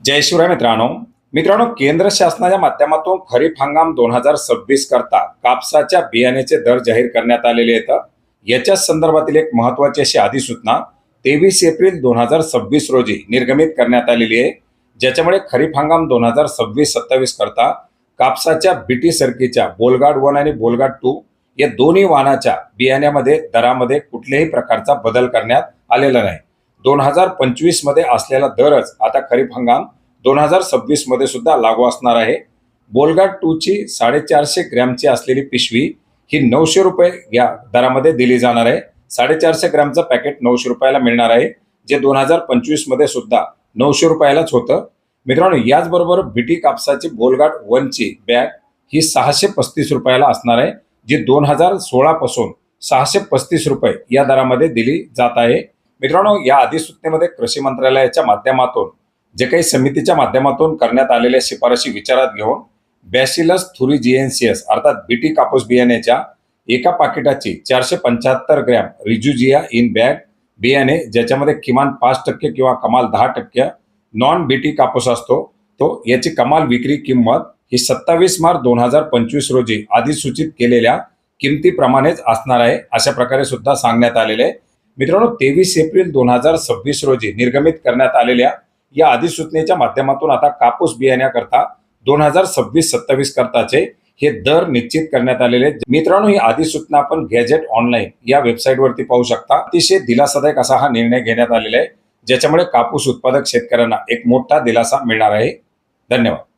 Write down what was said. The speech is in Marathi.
जय शिवराय मित्रांनो, केंद्र शासनाच्या माध्यमातून खरीप हंगाम 2026 करता कापसाच्या बियाण्याचे दर जाहीर करण्यात आलेले आहेत। याच्या संदर्भातील एक महत्त्वाची अशी अधिसूचना 23 एप्रिल 2026 रोजी निर्गमित करण्यात आलेली आहे, ज्याच्यामुळे खरीप हंगाम 2026-27 करता कापसाच्या बीटी सरकीच्या बोलगाड 1 आणि बोलगाड 2 या दोन्ही वाहनाच्या बियाण्यामध्ये दरामध्ये कुठल्याही प्रकारचा बदल करण्यात आलेला नाही। 2025 मध्ये असलेला दरच आता खरीप हंगाम 2026 मध्ये सुद्धा लागू असणार आहे। बोलगाड 2 ची 450 ग्रॅमची असलेली पिशवी ही 900 रुपये या दरामध्ये दिली जाणार आहे। 450 ग्रॅमचं पॅकेट 900 रुपयाला मिळणार आहे, जे 2025 मध्ये सुद्धा 900 रुपयालाच होतं। मित्रांनो, याचबरोबर बीटी कापसाची बोलगाड 1 ची बॅग ही 635 रुपयाला असणार आहे, जी 2016 पासून 635 रुपये या दरामध्ये दिली जात आहे। मित्रांनो, या अधिसूचनेमध्ये कृषी मंत्रालयाच्या माध्यमातून जे काही समितीच्या माध्यमातून करण्यात आलेल्या शिफारशी विचारात घेऊन बॅसिलस थुरिजिएन्सिस अर्थात बीटी कापूस बियाण्याच्या एका पाकिटाची 475 ग्रॅम रिजुजिया इन बॅग बियाणे, ज्याच्यामध्ये किमान 5% किंवा कमाल 10% नॉन बीटी कापूस असतो, तो याची कमाल विक्री किंमत ही 27 मार्च 2025 रोजी अधिसूचित केलेल्या किमतीप्रमाणेच असणार आहे, अशा प्रकारे सुद्धा सांगण्यात आलेले आहे। मित्रांनो, 23 एप्रिल 2026 रोजी निर्गमित करण्यात आलेल्या या अधिसूचनेच्या माध्यमातून आता कापूस बियाण्याकरता 2026-27 करताचे हे दर निश्चित करण्यात आलेले आहेत। मित्रांनो, ही अधिसूचना आपण गॅजेट ऑनलाईन या वेबसाईट वरती पाहू शकता। अतिशय दिलासादायक असा हा निर्णय घेण्यात आलेला आहे, ज्याच्यामुळे कापूस उत्पादक शेतकऱ्यांना एक मोठा दिलासा मिळणार आहे। धन्यवाद।